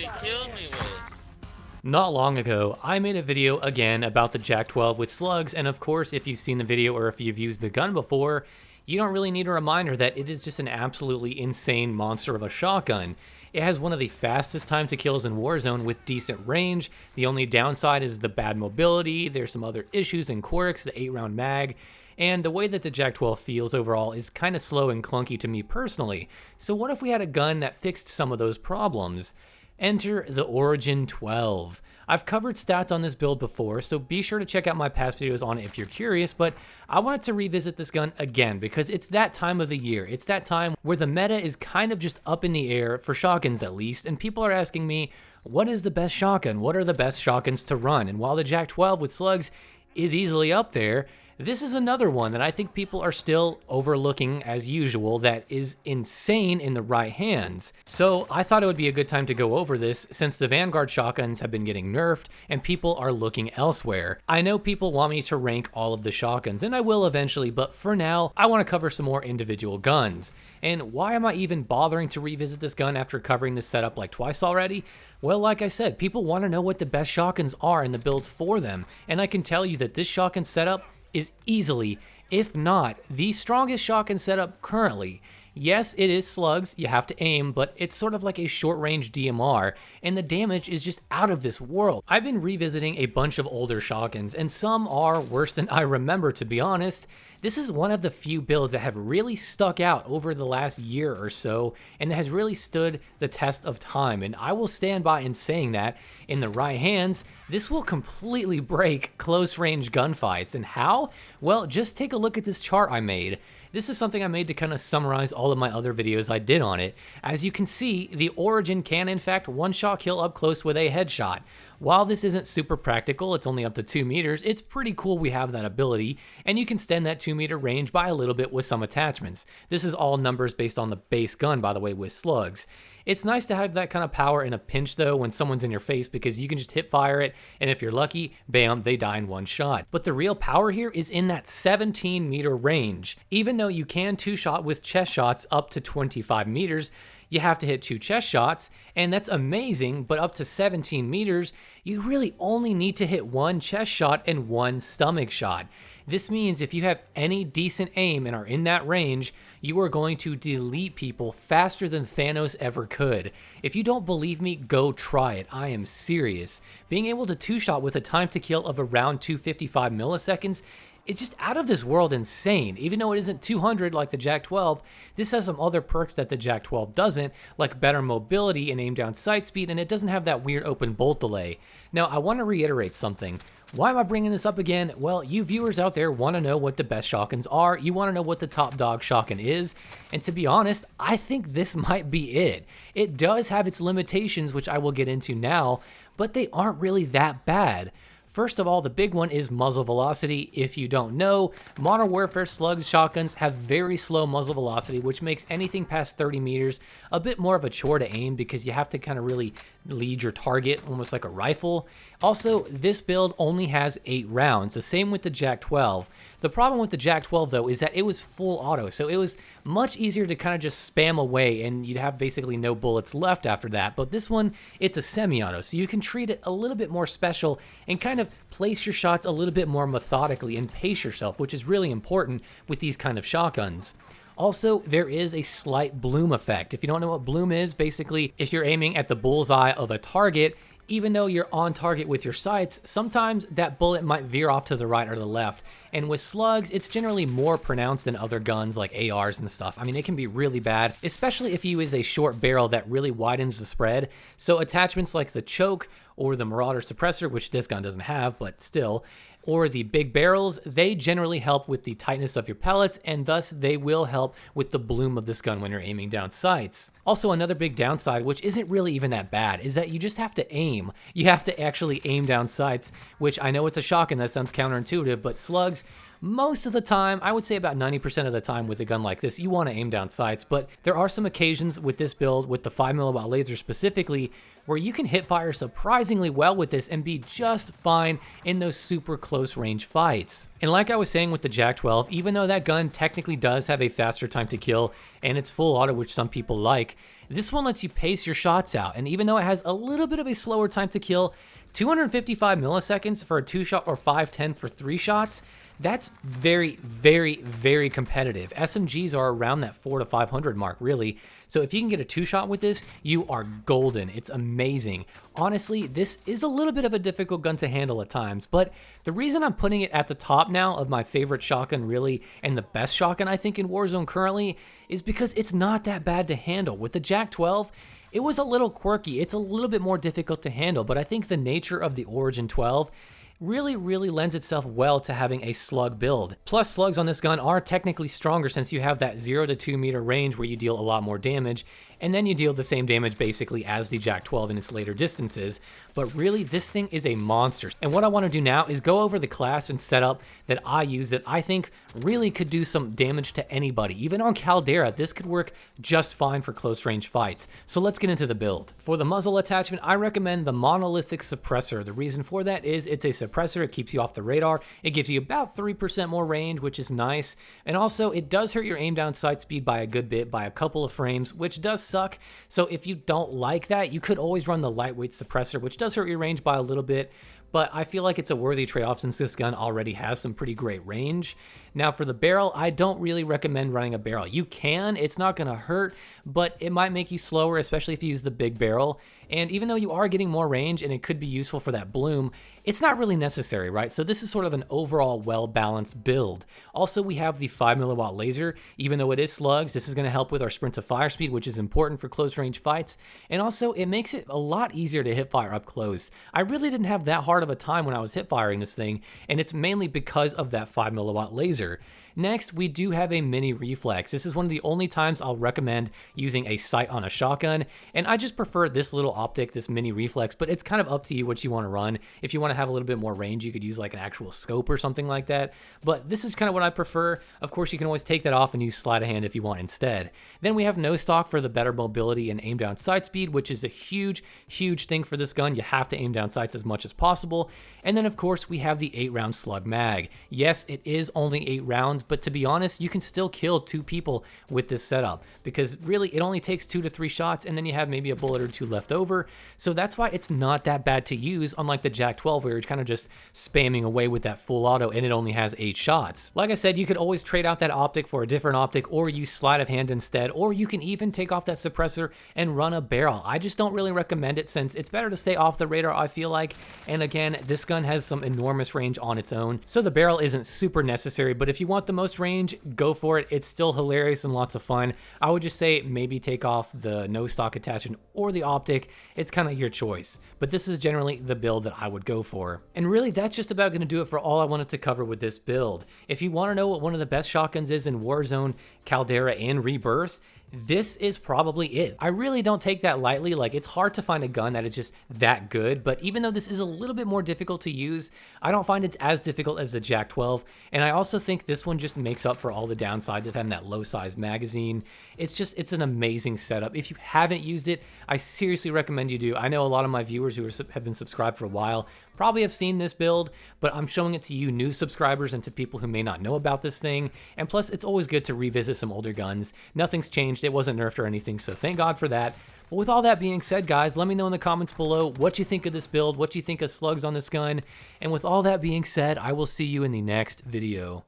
he killed me with? Not long ago, I made a video again about the Jak-12 with slugs, and of course, if you've seen the video or if you've used the gun before, you don't really need a reminder that it is just an absolutely insane monster of a shotgun. It has one of the fastest time to kills in Warzone with decent range. The only downside is the bad mobility. There's some other issues and quirks, the 8-round mag, and the way that the Jak-12 feels overall is kind of slow and clunky to me personally. So what if we had a gun that fixed some of those problems? Enter the Origin 12. I've covered stats on this build before, so be sure to check out my past videos on it if you're curious, but I wanted to revisit this gun again because it's that time of the year. It's that time where the meta is kind of just up in the air, for shotguns at least, and people are asking me, what is the best shotgun? What are the best shotguns to run? And while the Jak-12 with slugs is easily up there, this is another one that I think people are still overlooking as usual that is insane in the right hands. So I thought it would be a good time to go over this since the Vanguard shotguns have been getting nerfed and people are looking elsewhere. I know people want me to rank all of the shotguns, and I will eventually, but for now, I want to cover some more individual guns. And why am I even bothering to revisit this gun after covering this setup like twice already? Well, like I said, people want to know what the best shotguns are and the builds for them, and I can tell you that this shotgun setup is easily, if not, the strongest shotgun setup currently. Yes, it is slugs, you have to aim, but it's sort of like a short-range DMR, and the damage is just out of this world. I've been revisiting a bunch of older shotguns, and some are worse than I remember, to be honest. This is one of the few builds that have really stuck out over the last year or so, and that has really stood the test of time, and I will stand by in saying that in the right hands, this will completely break close-range gunfights. And how? Well, just take a look at this chart I made. This is something I made to kind of summarize all of my other videos I did on it. As you can see, the Origin can in fact one-shot kill up close with a headshot. While this isn't super practical, it's only up to 2 meters, it's pretty cool we have that ability, and you can extend that 2-meter range by a little bit with some attachments. This is all numbers based on the base gun, by the way, with slugs. It's nice to have that kind of power in a pinch though when someone's in your face because you can just hip fire it, and if you're lucky, bam, they die in one shot. But the real power here is in that 17-meter range. Even though you can two-shot with chest shots up to 25 meters, you have to hit 2 chest shots, and that's amazing, but up to 17 meters, you really only need to hit 1 chest shot and 1 stomach shot. This means if you have any decent aim and are in that range, you are going to delete people faster than Thanos ever could. If you don't believe me, go try it. I am serious. Being able to two-shot with a time to kill of around 255 milliseconds it's just out of this world insane. Even though it isn't 200 like the Jak-12, this has some other perks that the Jak-12 doesn't, like better mobility and aim down sight speed, and it doesn't have that weird open bolt delay. Now, I want to reiterate something. Why am I bringing this up again? Well, you viewers out there want to know what the best shotguns are. You want to know what the top dog shotgun is. And to be honest, I think this might be it. It does have its limitations, which I will get into now, but they aren't really that bad. First of all, the big one is muzzle velocity. If you don't know, Modern Warfare slug shotguns have very slow muzzle velocity, which makes anything past 30 meters a bit more of a chore to aim because you have to kind of really lead your target, almost like a rifle. Also, this build only has 8 rounds, the same with the Jak-12. The problem with the Jak-12 though is that it was full auto, so it was much easier to kind of just spam away and you'd have basically no bullets left after that. But this one, it's a semi-auto, so you can treat it a little bit more special and kind of place your shots a little bit more methodically and pace yourself, which is really important with these kind of shotguns. Also, there is a slight bloom effect. If you don't know what bloom is, basically if you're aiming at the bullseye of a target, even though you're on target with your sights, sometimes that bullet might veer off to the right or the left. And with slugs, it's generally more pronounced than other guns like ARs and stuff. I mean, it can be really bad, especially if you use a short barrel that really widens the spread. So attachments like the choke or the Marauder suppressor, which this gun doesn't have, but still, or the big barrels, they generally help with the tightness of your pellets, and thus they will help with the bloom of this gun when you're aiming down sights. Also, another big downside, which isn't really even that bad, is that you just have to aim. You have to actually aim down sights, which I know it's a shotgun, that sounds counterintuitive, but slugs, most of the time, I would say about 90% of the time with a gun like this, you want to aim down sights, but there are some occasions with this build, with the 5mm laser specifically, where you can hip fire surprisingly well with this and be just fine in those super close range fights. And like I was saying with the Jak-12, even though that gun technically does have a faster time to kill and it's full auto, which some people like, this one lets you pace your shots out. And even though it has a little bit of a slower time to kill, 255 milliseconds for a 2-shot or 510 for 3 shots, that's very, very, very competitive. SMGs are around that 400 to 500 mark, really. So if you can get a 2-shot with this, you are golden. It's amazing. Honestly, this is a little bit of a difficult gun to handle at times, but the reason I'm putting it at the top now of my favorite shotgun, really, and the best shotgun I think in Warzone currently, is because it's not that bad to handle. With the Jak-12, it was a little quirky. It's a little bit more difficult to handle, but I think the nature of the Origin 12 really lends itself well to having a slug build. Plus, slugs on this gun are technically stronger since you have that 0 to 2 meter range where you deal a lot more damage, and then you deal the same damage basically as the Jak-12 in its later distances. But really, this thing is a monster. And what I want to do now is go over the class and setup that I use that I think really could do some damage to anybody. Even on Caldera, this could work just fine for close range fights. So let's get into the build. For the muzzle attachment, I recommend the monolithic suppressor. The reason for that is it's a suppressor. It keeps you off the radar. It gives you about 3% more range, which is nice. And also, it does hurt your aim down sight speed by a good bit, by a couple of frames, which does suck. So if you don't like that, you could always run the lightweight suppressor, which does hurt your range by a little bit, but I feel like it's a worthy trade-off since this gun already has some pretty great range. Now for the barrel, I don't really recommend running a barrel. You can, it's not gonna hurt, but it might make you slower, especially if you use the big barrel. And even though you are getting more range and it could be useful for that bloom, it's not really necessary, right? So this is sort of an overall well-balanced build. Also, we have the 5mm laser. Even though it is slugs, this is gonna help with our sprint to fire speed, which is important for close range fights. And also, it makes it a lot easier to hip fire up close. I really didn't have that hard of a time when I was hip firing this thing, and it's mainly because of that 5mm laser. Next, we do have a mini reflex. This is one of the only times I'll recommend using a sight on a shotgun, and I just prefer this little optic, this mini reflex, but it's kind of up to you what you want to run. If you want to have a little bit more range, you could use like an actual scope or something like that, but this is kind of what I prefer. Of course, you can always take that off and use sleight of hand if you want instead. Then we have no stock for the better mobility and aim down sight speed, which is a huge thing for this gun. You have to aim down sights as much as possible. And then of course, we have the 8-round slug mag. Yes, it is only 8 rounds, but to be honest, you can still kill 2 people with this setup because really it only takes 2 to 3 shots and then you have maybe a bullet or 2 left over. So that's why it's not that bad to use, unlike the Jak-12 where you're kind of just spamming away with that full auto and it only has 8 shots. Like I said, you could always trade out that optic for a different optic or use sleight of hand instead, or you can even take off that suppressor and run a barrel. I just don't really recommend it since it's better to stay off the radar, I feel like. And again, this gun has some enormous range on its own, so the barrel isn't super necessary, but if you want the most range, go for it. It's still hilarious and lots of fun. I would just say maybe take off the no stock attachment or the optic. It's kind of your choice, but this is generally the build that I would go for. And really, that's just about going to do it for all I wanted to cover with this build. If you want to know what one of the best shotguns is in Warzone, Caldera, and Rebirth, this is probably it. I really don't take that lightly. Like, it's hard to find a gun that is just that good, but even though this is a little bit more difficult to use, I don't find it's as difficult as the Jak-12, and I also think this one just makes up for all the downsides of having that low size magazine. It's an amazing setup. If you haven't used it, I seriously recommend you do. I know a lot of my viewers who have been subscribed for a while probably have seen this build, but I'm showing it to you new subscribers and to people who may not know about this thing. And plus, it's always good to revisit some older guns. Nothing's changed. It wasn't nerfed or anything, so thank God for that. But with all that being said, guys, let me know in the comments below what you think of this build, what you think of slugs on this gun. And with all that being said, I will see you in the next video.